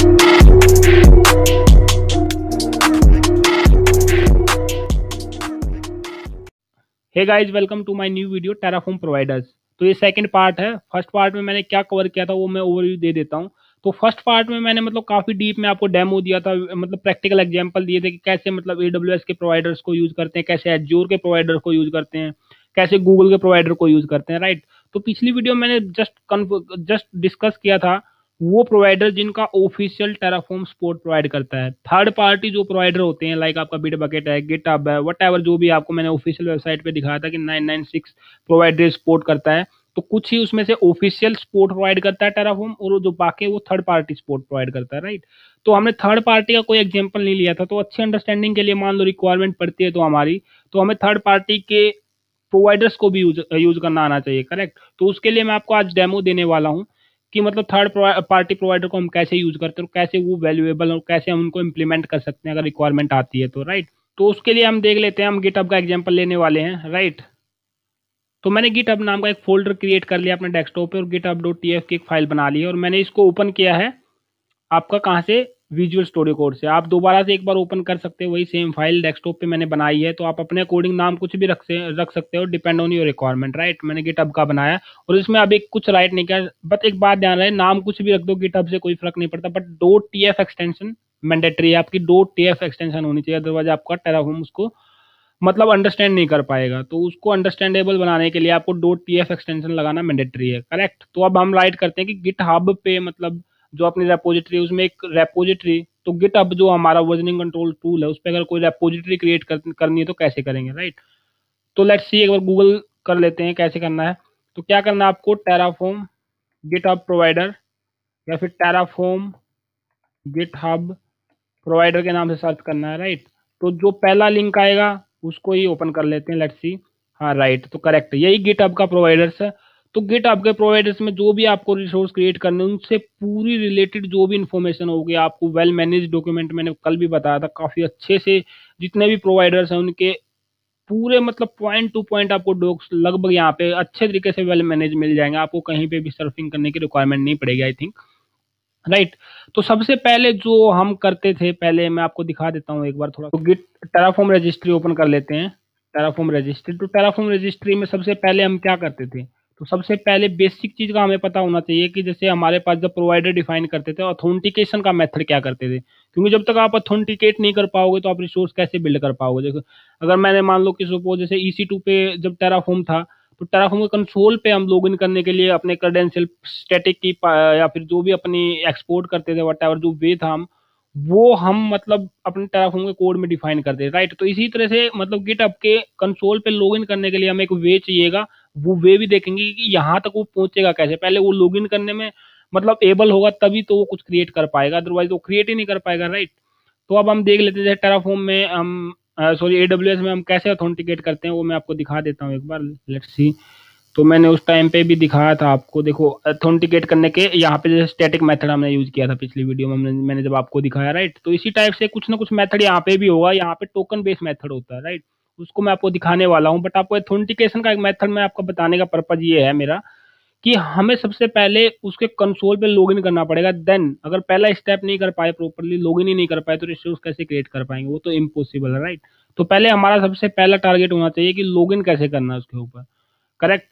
Hey guys, welcome to my new video Terraform providers. तो ये second part है। First part में मैंने क्या कवर किया था वो मैं ओवरव्यू दे देता हूँ। तो फर्स्ट पार्ट में मैंने काफ़ी डीप में आपको डेमो दिया था, प्रैक्टिकल एग्जांपल दिए थे कि कैसे AWS के प्रोवाइडर्स को यूज़ करते हैं, कैसे एज्योर के प्रोवाइडर को यूज़ करते हैं, कैसे गूगल के प्रोवाइडर को यूज़ करते हैं, राइट। तो पिछली वीडियो मैंने जस्ट डिस्कस किया था वो प्रोवाइडर जिनका ऑफिशियल टेराफॉर्म सपोर्ट प्रोवाइड करता है। थर्ड पार्टी जो प्रोवाइडर होते हैं लाइक आपका बिटबकेट है, गिटहब है, व्हाटएवर जो भी आपको मैंने ऑफिशियल वेबसाइट पे दिखाया था कि 996 प्रोवाइडर सपोर्ट करता है। तो कुछ ही उसमें से ऑफिशियल सपोर्ट प्रोवाइड करता है टेराफॉर्म, और जो बाकी वो थर्ड पार्टी सपोर्ट प्रोवाइड करता है, राइट। तो हमने थर्ड पार्टी का कोई एग्जांपल नहीं लिया था। तो अच्छी अंडरस्टैंडिंग के लिए मान लो रिक्वायरमेंट पड़ती है तो हमारी, तो हमें थर्ड पार्टी के प्रोवाइडर्स को भी यूज करना आना चाहिए, करेक्ट। तो उसके लिए मैं आपको आज डेमो देने वाला हूँ कि थर्ड पार्टी प्रोवाइडर को हम कैसे यूज करते हैं और कैसे वो वैल्यूएबल और कैसे हम उनको इम्प्लीमेंट कर सकते हैं अगर रिक्वायरमेंट आती है तो, राइट। तो उसके लिए हम देख लेते हैं, हम गिटहब का एग्जांपल लेने वाले हैं, राइट। तो मैंने गिटहब नाम का एक फोल्डर क्रिएट कर लिया अपने डेस्कटॉप पे और github.tf की एक फाइल बना ली है और मैंने इसको ओपन किया है आपका कहाँ से, विजुअल स्टूडियो कोड से। आप दोबारा से एक बार ओपन कर सकते हो, वही सेम फाइल डेस्कटॉप पे मैंने बनाई है। तो आप अपने अकॉर्डिंग नाम कुछ भी रख सकते हो, depend on your requirement, right. मैंने गिटहब का बनाया और इसमें अभी कुछ राइट नहीं किया, बट एक बात ध्यान रहे, नाम कुछ भी रख दो गिटहब से कोई फर्क नहीं पड़ता, बट .tf एक्सटेंशन मैंडेटरी है, आपकी .tf एक्सटेंशन होनी चाहिए, अदरवाइज आपका टेराफॉर्म उसको अंडरस्टैंड नहीं कर पाएगा। तो उसको अंडरस्टैंडेबल बनाने के लिए आपको .tf एक्सटेंशन लगाना मैंडेटरी है, करेक्ट। तो अब हम राइट करते हैं कि गिटहब पे जो अपनी रेपोजिटरी है उसमें एक रेपोजिटरी, तो गिटहब जो हमारा वर्जनिंग कंट्रोल टूल है उस पर अगर कोई रेपोजिटरी क्रिएट करनी है तो कैसे करेंगे, राइट। तो लेट्स सी, एक बार गूगल कर लेते हैं कैसे करना है। तो क्या करना है आपको, टेराफॉर्म गिटहब प्रोवाइडर या फिर टेराफॉर्म गिटहब प्रोवाइडर के नाम से सर्च करना है, राइट। तो जो पहला लिंक आएगा उसको ही ओपन कर लेते हैं, लेट्स सी। हाँ राइट, तो करेक्ट, यही गिटहब का प्रोवाइडर्स है। तो गिटहब के प्रोवाइडर्स में जो भी आपको रिसोर्स क्रिएट करने उनसे पूरी रिलेटेड जो भी इंफॉर्मेशन होगी आपको, वेल मैनेज डॉक्यूमेंट, मैंने कल भी बताया था काफ़ी अच्छे से, जितने भी प्रोवाइडर्स हैं उनके पूरे पॉइंट टू पॉइंट आपको डॉक्स लगभग यहाँ पे अच्छे तरीके से वेल मैनेज मिल जाएंगे। आपको कहीं पे भी सर्फिंग करने की रिक्वायरमेंट नहीं पड़ेगी, आई थिंक, राइट। तो सबसे पहले जो हम करते थे, पहले मैं आपको दिखा देता हूँ एक बार थोड़ा। तो गिट टेराफॉर्म रजिस्ट्री ओपन कर लेते हैं, टेराफॉर्म रजिस्ट्री। तो टेराफॉर्म रजिस्ट्री में सबसे पहले हम क्या करते थे, तो सबसे पहले बेसिक चीज का हमें पता होना चाहिए कि जैसे हमारे पास जब प्रोवाइडर डिफाइन करते थे, ऑथेंटिकेशन का मेथड क्या करते थे, क्योंकि जब तक आप ऑथेंटिकेट नहीं कर पाओगे तो आप रिसोर्स कैसे बिल्ड कर पाओगे। देखो, अगर मैंने मान लो कि सपोज जैसे EC2 पे जब टेराफॉर्म था, तो टेराफॉर्म के कंसोल पे हम लॉगिन करने के लिए अपने क्रेडेंशियल स्टैटिक की या फिर जो भी अपनी एक्सपोर्ट करते थे, व्हाटएवर जो वे था, हम अपने टेराफॉर्म के कोड में डिफाइन करते थे, राइट। तो इसी तरह से गिटहब के कंसोल पे लॉगिन करने के लिए हमें एक वे चाहिएगा। वो वे भी देखेंगे कि यहाँ तक वो पहुंचेगा कैसे, पहले वो लॉगिन करने में एबल होगा तभी तो वो कुछ क्रिएट कर पाएगा, अदरवाइज वो क्रिएट ही नहीं कर पाएगा, राइट। तो अब हम देख लेते हैं टेराफॉर्म में हम AWS में हम कैसे ऑथेंटिकेट करते हैं, वो मैं आपको दिखा देता हूँ एक बार, लेट्स सी। तो मैंने उस टाइम पे भी दिखाया था आपको, देखो ऑथेंटिकेट करने के यहाँ पे जैसे स्टैटिक मेथड हमने यूज किया था पिछली वीडियो में, मैंने जब आपको दिखाया, राइट। तो इसी टाइप से कुछ ना कुछ मेथड यहाँ पे भी होगा, यहाँ पे टोकन बेस्ड मेथड होता है, राइट। उसको मैं आपको दिखाने वाला हूँ, बट आपको ऑथेंटिकेशन का एक मेथड मैं आपको बताने का पर्पज ये है मेरा कि हमें सबसे पहले उसके कंसोल पे लॉगिन करना पड़ेगा। देन अगर पहला स्टेप नहीं कर पाए, प्रॉपर्ली लॉगिन ही नहीं कर पाए, तो रिसोर्स कैसे क्रिएट कर पाएंगे, वो तो इम्पॉसिबल है, राइट। तो पहले हमारा सबसे पहला टारगेट होना चाहिए कि लॉगिन कैसे करना है उसके ऊपर, करेक्ट।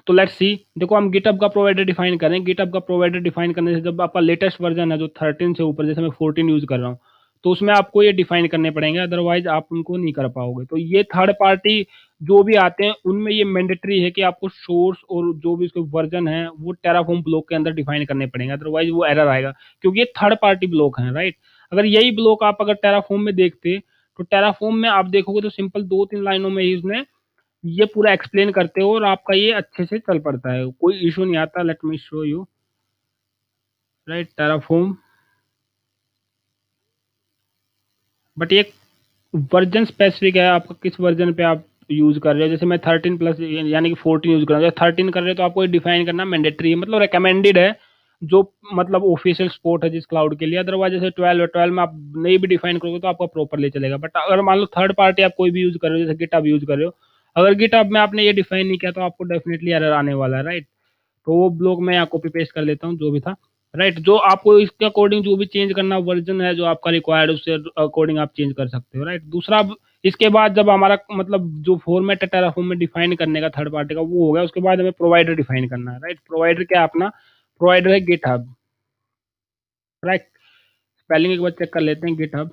तो लेट्स सी, देखो हम गिटहब का प्रोवाइडर डिफाइन करें। गिटहब का प्रोवाइडर डिफाइन करने से जब आपका लेटेस्ट वर्जन है जो 13 से ऊपर, जैसे मैं 14 यूज कर रहा हूँ, तो उसमें आपको ये डिफाइन करने पड़ेंगे, अदरवाइज आप उनको नहीं कर पाओगे। तो ये थर्ड पार्टी जो भी आते हैं उनमें ये मैंडेटरी है कि आपको सोर्स और जो भी उसके वर्जन है वो टेराफॉर्म ब्लॉक के अंदर डिफाइन करने पड़ेंगे, अदरवाइज वो एरर आएगा, क्योंकि ये थर्ड पार्टी ब्लॉक है, राइट। अगर यही ब्लॉक आप अगर टेराफॉर्म में देखते, तो टेराफॉर्म में आप देखोगे तो सिंपल 2-3 लाइनों में ही उसने ये पूरा एक्सप्लेन करते हो और आपका ये अच्छे से चल पड़ता है, कोई इशू नहीं आता। Let me show you, right, Terraform. But ये वर्जन स्पेसिफिक है, आपका किस वर्जन पे आप यूज कर रहे हो। जैसे मैं 13 प्लस यानी कि 14 यूज कर रहा हूँ, 13 कर रहे हो तो आपको डिफाइन करना मैंडेटरी है, रिकमेंडेड है, जो ऑफिशियल सपोर्ट है जिस क्लाउड के लिए। अदरवाइज जैसे 12 में आप नहीं भी डिफाइन करोगे तो आपका प्रॉपरली चलेगा। बट अगर मान लो थर्ड पार्टी आप कोई भी यूज कर रहे हो, जैसे गिटहब यूज कर रहे हो, अगर गिटहब में आपने ये डिफाइन नहीं किया तो आपको डेफिनेटली एरर आने वाला है, राइट। तो वो ब्लॉग मैं यहाँ कॉपी पेस्ट कर लेता हूँ जो भी था, राइट। जो आपको इसके अकॉर्डिंग जो भी चेंज करना वर्जन है जो आपका रिक्वायर्ड उससे अकॉर्डिंग आप चेंज कर सकते हो, राइट। दूसरा इसके बाद जब हमारा मतलब जो फॉर्मेट है टेराफॉर्म में डिफाइन करने का थर्ड पार्टी का वो हो गया, उसके बाद हमें प्रोवाइडर डिफाइन करना है, राइट। प्रोवाइडर क्या है अपना? प्रोवाइडर है गिटहब, राइट। स्पेलिंग एक बार चेक कर लेते हैं, गिटहब,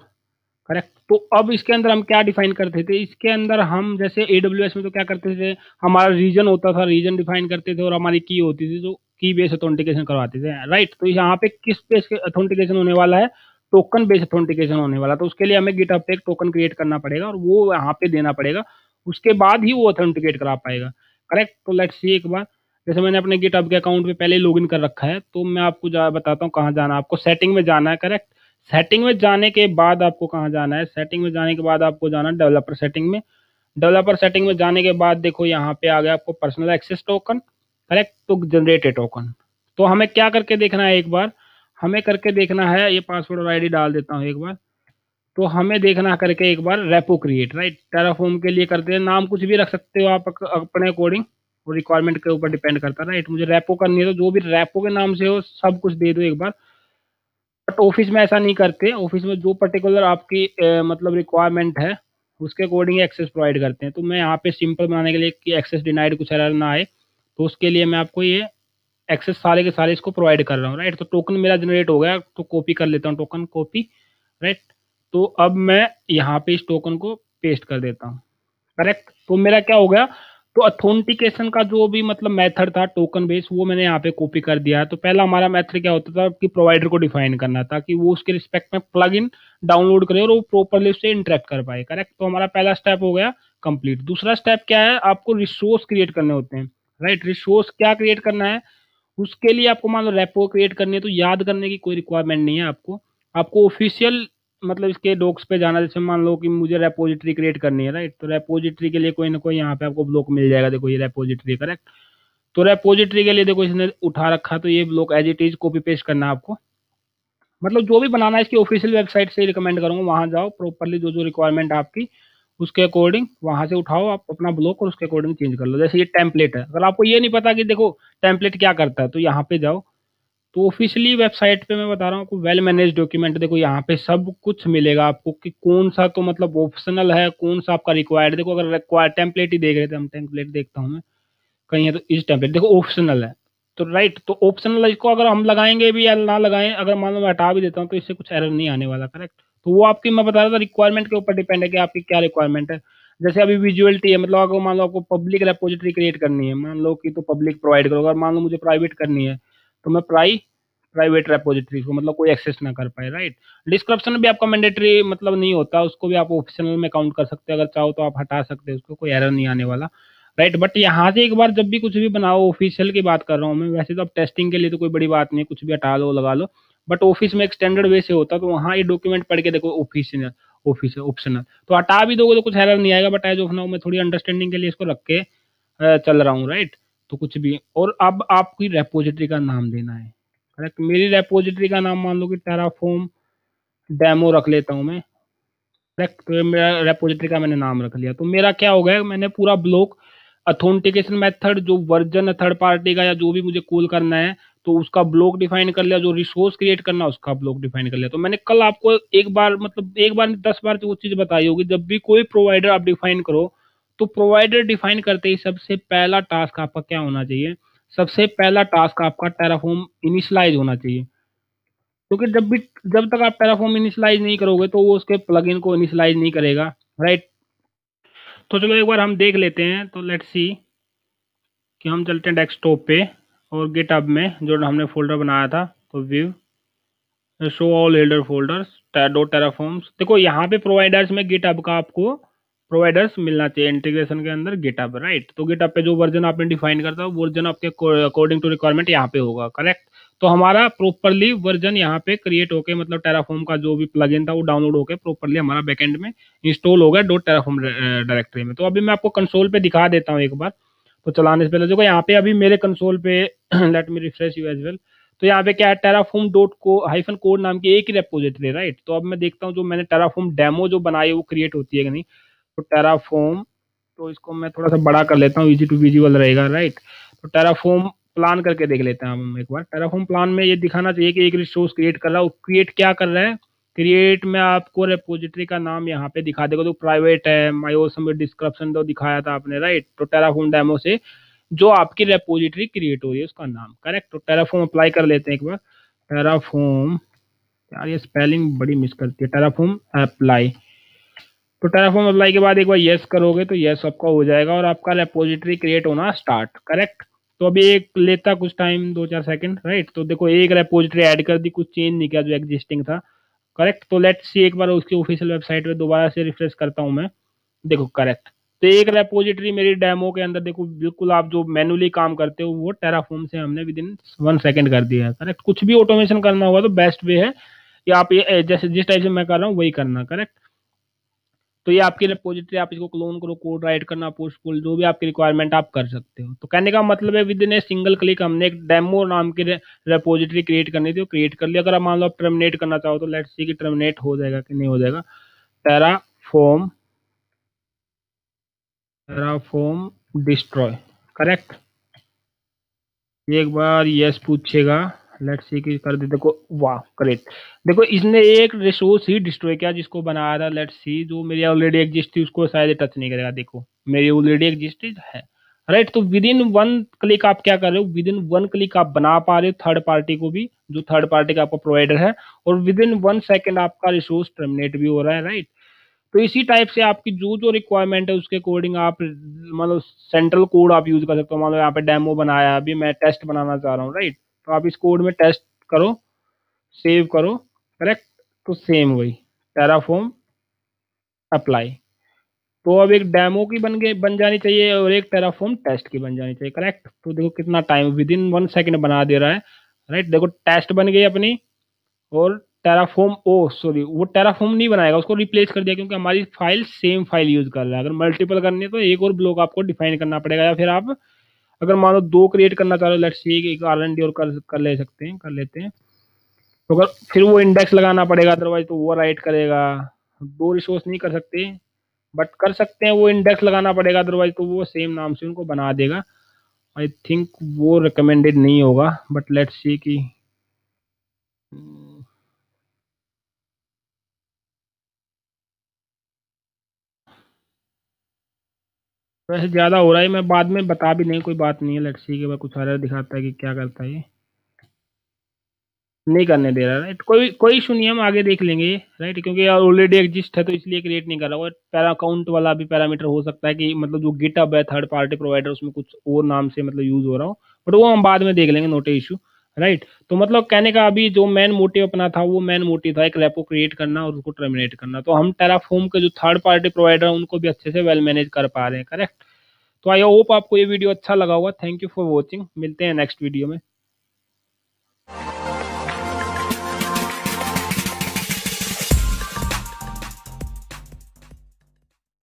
करेक्ट। तो अब इसके अंदर हम क्या डिफाइन करते थे? इसके अंदर हम जैसे AWS में तो क्या करते थे, हमारा रीजन होता था, रीजन डिफाइन करते थे और हमारी की होती थी, तो की बेस ऑथेंटिकेशन करवाते थे, राइट। तो यहाँ पे किस बेस ऑथेंटिकेशन होने वाला है? टोकन बेस ऑथेंटिकेशन होने वाला। तो उसके लिए हमें गिटहब पे एक टोकन क्रिएट करना पड़ेगा और वो यहाँ पे देना पड़ेगा, उसके बाद ही वो ऑथेंटिकेट करा पाएगा, करेक्ट। तो लेट्स सी एक बार, जैसे मैंने अपने गिटहब के अकाउंट पे पहले ही लॉगिन कर रखा है, तो मैं आपको बताता हूँ कहाँ जाना है। आपको सेटिंग में जाना है, करेक्ट। सेटिंग में जाने के बाद आपको कहाँ जाना है? सेटिंग में जाने के बाद आपको जाना है डेवलपर सेटिंग में। डेवलपर सेटिंग में जाने के बाद देखो यहाँ पे आ गया आपको पर्सनल एक्सेस टोकन, करेक्ट। तो जनरेटेड टोकन, तो हमें क्या करके देखना है एक बार? हमें करके देखना है, ये पासवर्ड और आईडी डाल देता हूँ एक बार। तो हमें देखना करके एक बार रेपो क्रिएट, राइट। टेराफॉर्म के लिए करते हैं, नाम कुछ भी रख सकते हो आप अपने अकॉर्डिंग, वो रिक्वायरमेंट के ऊपर डिपेंड करता है, राइट। मुझे रेपो करनी है तो जो भी रेपो के नाम से हो सब कुछ दे दो एक बार। बट ऑफिस में ऐसा नहीं करते, ऑफिस में जो पर्टिकुलर आपकी मतलब रिक्वायरमेंट है उसके अकॉर्डिंग एक्सेस प्रोवाइड करते हैं। तो मैं यहाँ पे सिंपल बनाने के लिए कि एक्सेस डिनाइड कुछ एरर ना आए, तो उसके लिए मैं आपको ये एक्सेस सारे के सारे इसको प्रोवाइड कर रहा हूँ, राइट। तो टोकन मेरा जनरेट हो गया, तो कॉपी कर लेता हूँ, टोकन कॉपी, राइट। तो अब मैं यहाँ पे इस टोकन को पेस्ट कर देता हूँ, करेक्ट। तो मेरा क्या हो गया? तो अथेंटिकेशन का जो भी मतलब मेथड था टोकन बेस, वो मैंने यहाँ पे कॉपी कर दिया है। तो पहला हमारा मेथड क्या होता था कि प्रोवाइडर को डिफाइन करना था कि वो उसके रिस्पेक्ट में प्लग इन डाउनलोड करे और वो प्रॉपरली उससे इंटरेक्ट कर पाए, करेक्ट। तो हमारा पहला स्टेप हो गया कंप्लीट। दूसरा स्टेप क्या है? आपको रिसोर्स क्रिएट करने होते हैं, राइट। रिसोर्स क्या क्रिएट करना है? उसके लिए आपको मान लो रेपो क्रिएट करनी है, तो याद करने की कोई रिक्वायरमेंट नहीं है आपको। आपको ऑफिशियल मतलब इसके डॉक्स पे जाना, जैसे मान लो कि मुझे रेपोजिटरी क्रिएट करनी है, राइट। तो रेपोजिटरी के लिए कोई ना कोई यहाँ पे आपको ब्लॉक मिल जाएगा, देखो ये रेपोजिटरी, करेक्ट। तो रेपोजिटरी के लिए देखो इसने उठा रखा, तो ये block as it is copy paste करना है आपको। मतलब जो भी बनाना है इसकी ऑफिशियल वेबसाइट से रिकमेंड करूंगा, वहां जाओ प्रॉपरली जो जो रिक्वायरमेंट आपकी उसके अकॉर्डिंग वहां से उठाओ आप अपना ब्लॉक और उसके अकॉर्डिंग चेंज कर लो। जैसे ये टेम्पलेट है, अगर आपको ये नहीं पता कि देखो टेम्पलेट क्या करता है, तो यहाँ पे जाओ। तो ऑफिशियली वेबसाइट पे मैं बता रहा हूँ आपको वेल मैनेज डॉक्यूमेंट, देखो यहाँ पे सब कुछ मिलेगा आपको कि कौन सा तो मतलब ऑप्शनल है, कौन सा आपका रिक्वायर्ड। देखो अगर रिक्वायर्ड टेम्पलेट ही देख रहे थे हम, टेम्पलेट देखता हूँ मैं कहीं है, तो इस टेम्पलेट देखो ऑप्शनल है, तो राइट। तो ऑप्शनल इसको अगर हम लगाएंगे भी या ना लगाएं, अगर मान लो मैं हटा भी देता हूँ तो इससे कुछ एरर नहीं आने वाला, करेक्ट। तो वो आपकी मैं बता रहा था रिक्वायरमेंट के ऊपर डिपेंड है कि आपकी क्या रिक्वायरमेंट है। जैसे अभी विजुअलिटी है, मतलब अगर मान लो आपको पब्लिक रेपोजिटरी क्रिएट करनी है, मान लो कि तो पब्लिक प्रोवाइड करो। अगर मान लो मुझे प्राइवेट करनी है तो मैं प्राइवेट रेपोजिटरी को मतलब कोई एक्सेस ना कर पाए, राइट। डिस्क्रिप्शन भी आपका मैंडेटरी मतलब नहीं होता, उसको भी आप ऑप्शनल में काउंट कर सकते हैं, अगर चाहो तो आप हटा सकते हैं उसको, कोई एरर नहीं आने वाला, राइट। बट यहाँ से एक बार जब भी कुछ भी बनाओ, ऑफिशियल की बात कर रहा हूँ मैं, वैसे तो अब टेस्टिंग के लिए तो कोई बड़ी बात नहीं है, कुछ भी हटा लो लगा लो। बट ऑफिस में एक स्टैंडर्ड वे से होता है, तो वहाँ ये डॉक्यूमेंट पढ़ के देखो ऑफिशियल ऑफिस ऑप्शनल, तो हटा भी दोगे तो कुछ एरर नहीं आएगा। बट एज ऑफ नाउ मैं थोड़ी अंडरस्टैंडिंग के लिए इसको रख के चल रहा हूँ, राइट। तो कुछ भी, और अब आपकी रेपोजिटरी का नाम देना है, करेक्ट। मेरी रेपोजिटरी का नाम मान लो कि टेराफॉर्म डेमो रख लेता हूँ मैं, करेक्ट। तो मेरा रेपोजिटरी का मैंने नाम रख लिया, तो मेरा क्या हो गया, मैंने पूरा ब्लॉक अथेंटिकेशन मेथड जो वर्जन है थर्ड पार्टी का या जो भी मुझे कॉल करना है, तो उसका ब्लॉक डिफाइन कर लिया, जो रिसोर्स क्रिएट करना उसका ब्लॉक डिफाइन कर लिया। तो मैंने कल आपको एक बार मतलब एक बार 10 बार वो चीज बताई होगी, जब भी कोई प्रोवाइडर आप डिफाइन करो तो प्रोवाइडर डिफाइन करते ही सबसे पहला टास्क आपका क्या होना चाहिए? सबसे पहला टास्क आपका टेराफॉर्म इनिशियलाइज होना चाहिए, क्योंकि जब तक आप टेराफॉर्म इनिशियलाइज नहीं करोगे तो वो उसके प्लगइन को इनिशियलाइज नहीं करेगा, राइट। तो चलो एक बार हम देख लेते हैं, तो लेट्स सी कि हम चलते हैं डेस्कटॉप पे और गिटहब में जो हमने फोल्डर बनाया था, तो view show all older folders dot terraforms. देखो यहाँ पे प्रोवाइडर्स में गिटहब का आपको प्रोवाइडर्स मिलना चाहिए इंटीग्रेशन के अंदर गिटहब, राइट। तो गिटहब पे जो वर्जन आपने डिफाइन करता है वो वर्जन आपके अकॉर्डिंग टू रिक्वायरमेंट यहाँ पे होगा, करेक्ट। तो हमारा प्रॉपरली वर्जन यहाँ पे क्रिएट होके मतलब टेराफॉर्म का जो भी प्लगइन था वो डाउनलोड होके प्रॉपरली हमारा बैकएंड में इंस्टॉल हो गया डॉट टेराफॉर्म डायरेक्टरी में। तो अभी मैं आपको कंसोल पे दिखा देता हूँ एक बार। तो चलाने से पहले देखो यहाँ पे अभी मेरे कंसोल पे let me refresh you as well. तो यहाँ पे क्या है, Terraform dot co hyphen code नाम की एक ही रेपोजिटरी है, राइट। तो अब मैं देखता हूँ जो मैंने टेराफॉर्म डेमो जो बनाई है वो क्रिएट होती है कि नहीं। तो टेराफॉर्म, तो इसको मैं थोड़ा सा बड़ा कर लेता हूँ, इजी टू विजुअल रहेगा, राइट। तो टेराफॉर्म प्लान करके देख लेते हैं हम एक बार। टेराफॉर्म प्लान में ये दिखाना चाहिए कि एक रिसोर्स क्रिएट कर रहा है, क्रिएट क्या कर रहा है, क्रिएट में आपको रेपोजिटरी का नाम यहाँ पे दिखा देगा, तो प्राइवेट है, मायोस में डिस्क्रिप्शन तो दिखाया था आपने, राइट। तो टेराफॉर्म डेमो से जो आपकी रेपोजिटरी क्रिएट हो रही है उसका नाम, करेक्ट। तो टेराफॉर्म अप्लाई कर लेते हैं एक बार। टेराफॉर्म, यार ये स्पेलिंग बड़ी मिस करती है, टेराफॉर्म अप्लाई। तो टेराफॉर्म अप्लाई के बाद एक बार येस करोगे तो येस आपका हो जाएगा और आपका रेपोजिटरी क्रिएट होना स्टार्ट, करेक्ट। तो अभी एक लेता कुछ टाइम, 2-4 सेकंड, राइट। तो देखो एक रेपोजिटरी ऐड कर दी, कुछ चेंज नहीं किया जो एग्जिस्टिंग था, करेक्ट। तो लेट्स सी, एक बार उसकी ऑफिशियल वेबसाइट पे दोबारा से रिफ्रेश करता हूँ मैं, देखो करेक्ट। तो एक रेपोजिटरी मेरी डेमो के अंदर देखो, बिल्कुल आप जो मैनुअली काम करते हो वो टेराफॉर्म से हमने विद इन 1 सेकंड कर दिया है, करेक्ट। कुछ भी ऑटोमेशन करना होगा तो बेस्ट वे है कि आप ये जैसे जिस टाइप से मैं कर रहा हूँ वही करना, करेक्ट। तो ये आपकी रिपोजिटरी, आप इसको क्लोन करो, कोड राइट करना, पुश पुल, जो भी आपकी रिक्वायरमेंट आप कर सकते हो। तो कहने का मतलब है with in a single click हमने एक डेमो नाम की रिपोजिटरी क्रिएट करनी थी, वो क्रिएट कर लिया। अगर आप मान लो आप टर्मिनेट करना चाहो तो लेट्स सी कि टर्मिनेट हो जाएगा कि नहीं हो जाएगा। Terraform, Terraform destroy, correct. एक बार यस पूछेगा, लेट्स सी कि कर दे, देखो वाह करेक्ट। देखो इसने एक रिसोर्स ही डिस्ट्रॉय किया जिसको बनाया था, लेट्स सी जो मेरी ऑलरेडी एग्जिस्ट थी उसको शायद टच नहीं करेगा, देखो मेरी ऑलरेडी एग्जिस्टेड है, राइट। तो विद इन 1 क्लिक आप क्या कर रहे हो, विद इन 1 क्लिक आप बना पा रहे हो थर्ड पार्टी को भी, जो थर्ड पार्टी का आपका प्रोवाइडर है, और विद इन 1 सेकेंड आपका रिसोर्स टर्मिनेट भी हो रहा है, राइट। तो इसी टाइप से आपकी जो जो रिक्वायरमेंट है उसके अकॉर्डिंग आप मतलब सेंट्रल कोड आप यूज कर सकते हो। मान लो यहाँ पे डेमो बनाया, अभी मैं टेस्ट बनाना चाह रहा हूँ, राइट। तो आप इस कोड में टेस्ट करो, सेव करो, करेक्ट। तो सेम वही टेराफॉर्म अप्लाई। तो अब एक डेमो की बन जानी चाहिए और एक टेराफॉर्म टेस्ट की बन जानी चाहिए, करेक्ट। तो देखो कितना टाइम, विद इन 1 सेकेंड बना दे रहा है, राइट। देखो टेस्ट बन गई अपनी, और टेराफॉर्म, ओ सॉरी वो टेराफॉर्म नहीं बनाएगा, उसको रिप्लेस कर दिया, क्योंकि हमारी फाइल सेम फाइल यूज कर रहा है। अगर मल्टीपल करनी है तो एक और ब्लॉक आपको डिफाइन करना पड़ेगा, या फिर आप अगर मान लो 2 क्रिएट करना चाह रहे हो, लेट्स सी एक R&D और कर ले सकते हैं, कर लेते हैं। तो अगर फिर वो इंडेक्स लगाना पड़ेगा, अदरवाइज तो वो राइट करेगा। 2 रिसोर्स नहीं कर सकते, बट कर सकते हैं, वो इंडेक्स लगाना पड़ेगा, अदरवाइज तो वो सेम नाम से उनको बना देगा। आई थिंक वो रिकमेंडेड नहीं होगा, बट लेट्स सी कि वैसे ज़्यादा हो रहा है, मैं बाद में बता भी नहीं, कोई बात नहीं है। लेट्स सी के बाद कुछ एरर दिखाता है कि क्या करता है ये, नहीं करने दे रहा, राइट। कोई कोई इशू नहीं है, हम आगे देख लेंगे, राइट। क्योंकि ऑलरेडी एग्जिस्ट है तो इसलिए क्रिएट नहीं कर रहा। और पैरा काउंट वाला भी पैरामीटर हो सकता है कि मतलब जो गिटहब है थर्ड पार्टी प्रोवाइडर उसमें कुछ और नाम से मतलब यूज हो रहा हो, बट वो हम बाद में देख लेंगे, नोट इशू, राइट। तो मतलब कहने का अभी जो मेन मोटिव अपना था वो मेन मोटिव था एक रेपो क्रिएट करना और उसको टर्मिनेट करना। तो हम टेराफॉर्म के जो थर्ड पार्टी प्रोवाइडर है उनको भी अच्छे से वेल मैनेज कर पा रहे हैं, करेक्ट। तो आई होप आपको ये वीडियो अच्छा लगा होगा। थैंक यू फॉर वॉचिंग, मिलते हैं नेक्स्ट वीडियो में।